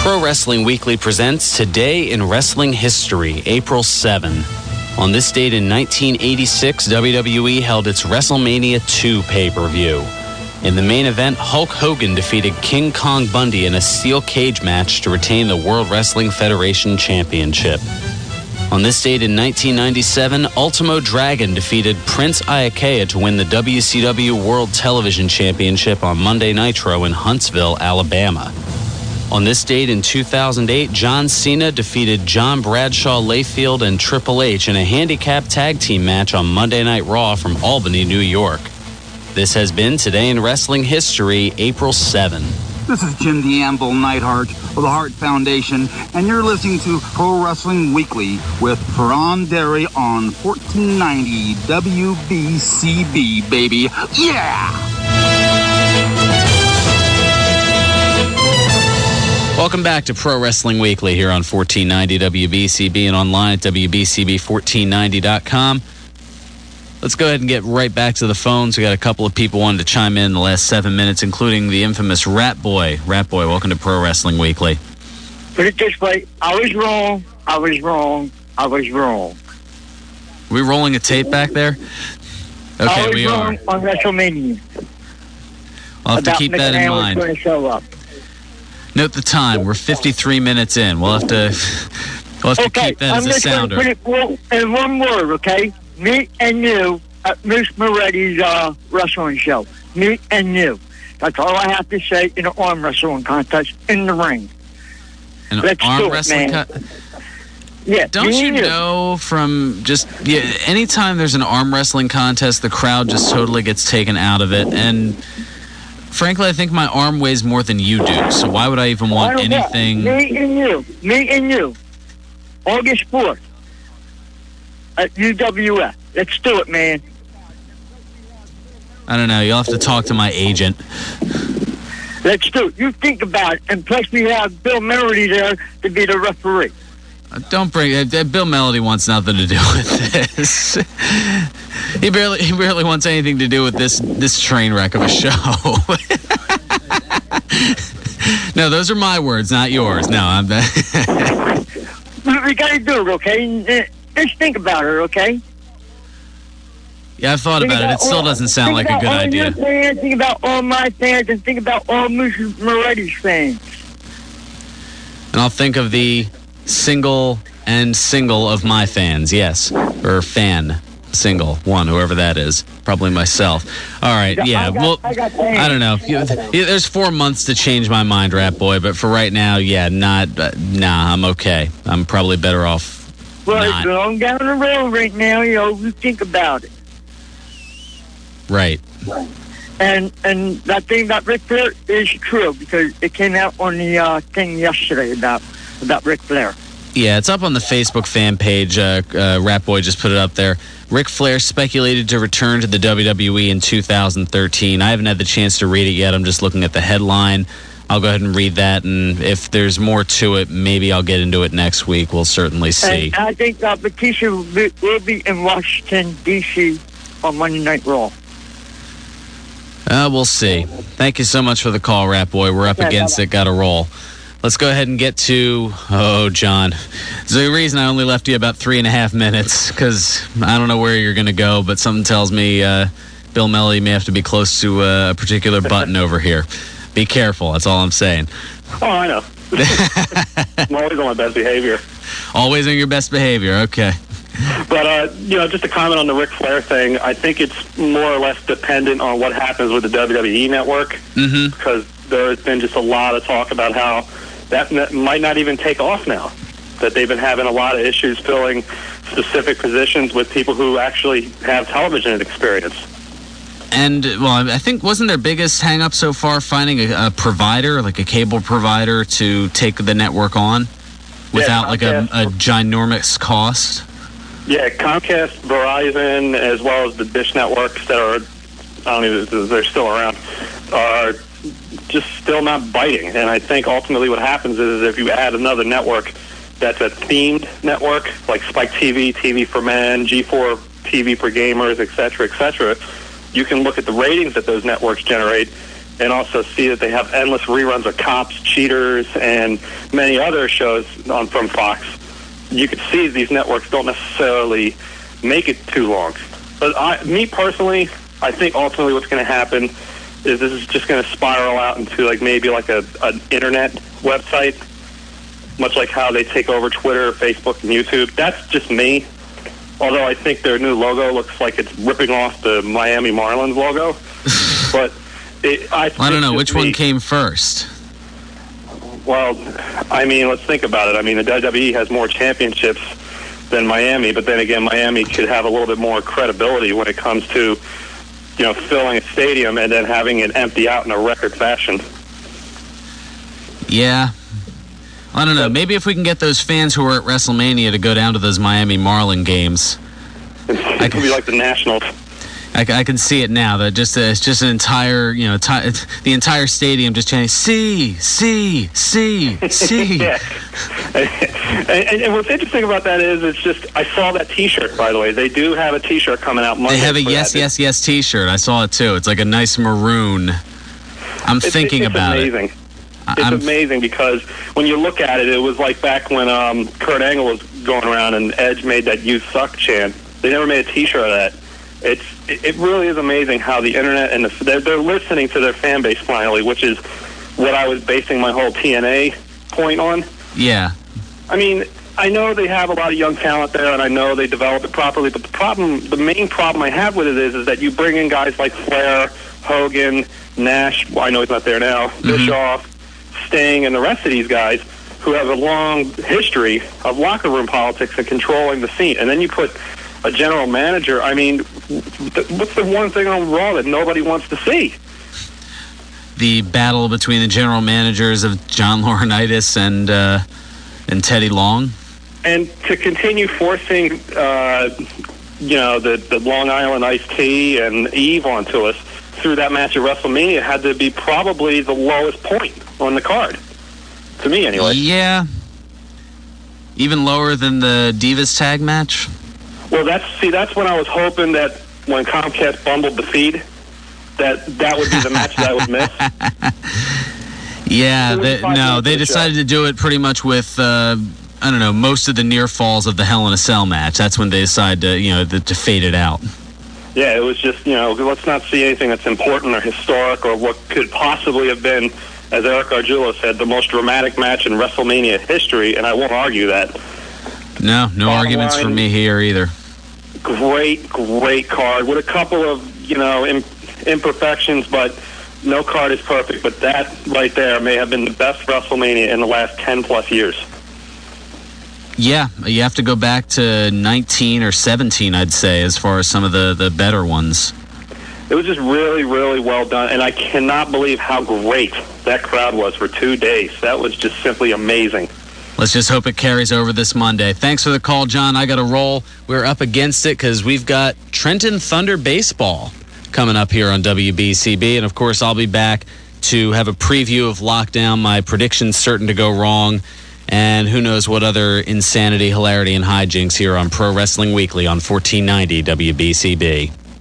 Pro Wrestling Weekly presents Today in Wrestling History, April 7. On this date in 1986, WWE held its Wrestlemania II pay-per-view. In the main event, Hulk Hogan defeated King Kong Bundy in a steel cage match to retain the World Wrestling Federation Championship. On this date in 1997, Ultimo Dragon defeated Prince Iaukea to win the WCW World Television Championship on Monday Nitro in Huntsville, Alabama. On this date in 2008, John Cena defeated John Bradshaw Layfield and Triple H in a handicap tag team match on Monday Night Raw from Albany, New York. This has been Today in Wrestling History, April 7. This is Jim D'Amble Neidhart of the Hart Foundation, and you're listening to Pro Wrestling Weekly with Fearon Derry on 1490 WBCB, baby. Yeah! Welcome back to Pro Wrestling Weekly here on 1490 WBCB and online at WBCB1490.com. Let's go ahead and get right back to the phones. We got a couple of people wanted to chime in the last 7 minutes, including the infamous Rat Boy. Rat Boy, welcome to Pro Wrestling Weekly. Put it this way, I was wrong. Are we rolling a tape back there? Okay, we are. On WrestleMania. I'll have to keep that in mind. Going to show up. Note the time. We're 53 minutes in. We'll have to keep that as a sounder. I'm just going to put it in one word, okay? Me and you at Moose Moretti's wrestling show. Me and you. That's all I have to say in an arm wrestling contest in the ring. Let's arm wrestling contest? Yeah. Don't you know from anytime there's an arm wrestling contest, the crowd just totally gets taken out of it. And frankly, I think my arm weighs more than you do. So why would I even want anything? Me and you. August 4th. At UWF. Let's do it, man. I don't know. You'll have to talk to my agent. Let's do it. You think about it. And plus we have Bill Melody there to be the referee. Don't bring... Bill Melody wants nothing to do with this. He barely wants anything to do with this train wreck of a show. No, those are my words, not yours. No, I'm... We got to do it, okay? Just think about it, okay? Yeah, I've thought about it. It still doesn't sound like a good idea. Think about all my fans and think about all Moose Moretti's fans. And I'll think of the single of my fans, yes. Or fan. Single. One, whoever that is. Probably myself. All right, yeah. I don't know. There's 4 months to change my mind, Rat Boy, but for right now, yeah, I'm okay. I'm probably better off. Well, it's going down the road right now, you think about it. Right. And that thing about Ric Flair is true, because it came out on the thing yesterday about Ric Flair. Yeah, it's up on the Facebook fan page. Rat Boy just put it up there. Ric Flair speculated to return to the WWE in 2013. I haven't had the chance to read it yet. I'm just looking at the headline. I'll go ahead and read that, and if there's more to it, maybe I'll get into it next week. We'll certainly see. And I think Batista will be in Washington, D.C. on Monday Night Raw. We'll see. Thank you so much for the call, Rat Boy. We're up against it. Got to roll. Let's go ahead and get to... Oh, John. There's a reason I only left you about 3.5 minutes, because I don't know where you're going to go, but something tells me Bill Melody may have to be close to a particular button over here. Be careful. That's all I'm saying. Oh, I know. I'm always on my best behavior. Always on your best behavior. Okay. But, just to comment on the Ric Flair thing, I think it's more or less dependent on what happens with the WWE network. Mm-hmm. Because there's been just a lot of talk about how that might not even take off now. That they've been having a lot of issues filling specific positions with people who actually have television experience. And, well, I think wasn't their biggest hang-up so far finding a provider, like a cable provider, to take the network on without, a ginormous cost? Yeah, Comcast, Verizon, as well as the Dish networks that are, they're still around, are just still not biting. And I think ultimately what happens is if you add another network that's a themed network, like Spike TV, TV for Men, G4 TV for Gamers, et cetera, you can look at the ratings that those networks generate and also see that they have endless reruns of Cops, Cheaters, and many other shows from Fox, you could see these networks don't necessarily make it too long. But me personally, I think ultimately what's going to happen is this is just going to spiral out into maybe an internet website, much like how they take over Twitter, Facebook, and YouTube. That's just me. Although I think their new logo looks like it's ripping off the Miami Marlins logo. But I don't know. Which one came first? Well, I mean, let's think about it. I mean, the WWE has more championships than Miami, but then again, Miami could have a little bit more credibility when it comes to, filling a stadium and then having it empty out in a record fashion. Yeah. I don't know. Maybe if we can get those fans who are at WrestleMania to go down to those Miami Marlin games. It could be like the Nationals. I can see it now. That it's just an entire, the entire stadium just chanting C. Yeah. And what's interesting about that is I saw that T-shirt, by the way. They do have a T-shirt coming out Monday. They have a yes T-shirt. I saw it too. It's like a nice maroon. It's thinking about amazing. it. It's amazing because when you look at it, it was like back when Kurt Angle was going around and Edge made that "You Suck" chant. They never made a T-shirt of that. It really is amazing how the internet and they're listening to their fan base finally, which is what I was basing my whole TNA point on. Yeah. I mean, I know they have a lot of young talent there, and I know they develop it properly. But the main problem I have with it is that you bring in guys like Flair, Hogan, Nash. Well, I know he's not there now. Bischoff, Sting, and the rest of these guys who have a long history of locker room politics and controlling the scene, and then you put a general manager. I mean, what's the one thing on Raw that nobody wants to see? The battle between the general managers of John Laurinaitis and Teddy Long. And to continue forcing, the Long Island iced tea and Eve onto us through that match at WrestleMania had to be probably the lowest point on the card. To me, anyway. Yeah. Even lower than the Divas tag match? Well, that's when I was hoping that when Comcast bundled the feed, that would be the match that I would miss. Yeah, they decided to do it pretty much with, most of the near falls of the Hell in a Cell match. That's when they decided to fade it out. Yeah, it was just, let's not see anything that's important or historic or what could possibly have been, as Eric Arjulo said, the most dramatic match in WrestleMania history, and I won't argue that. No arguments from me here either. Great card with a couple of, imperfections, but no card is perfect. But that right there may have been the best WrestleMania in the last 10-plus years. Yeah, you have to go back to 19 or 17, I'd say, as far as some of the better ones. It was just really, really well done, and I cannot believe how great that crowd was for 2 days. That was just simply amazing. Let's just hope it carries over this Monday. Thanks for the call, John. I got to roll. We're up against it because we've got Trenton Thunder baseball coming up here on WBCB. And, of course, I'll be back to have a preview of Lockdown. My prediction's certain to go wrong. And who knows what other insanity, hilarity, and hijinks here on Pro Wrestling Weekly on 1490 WBCB.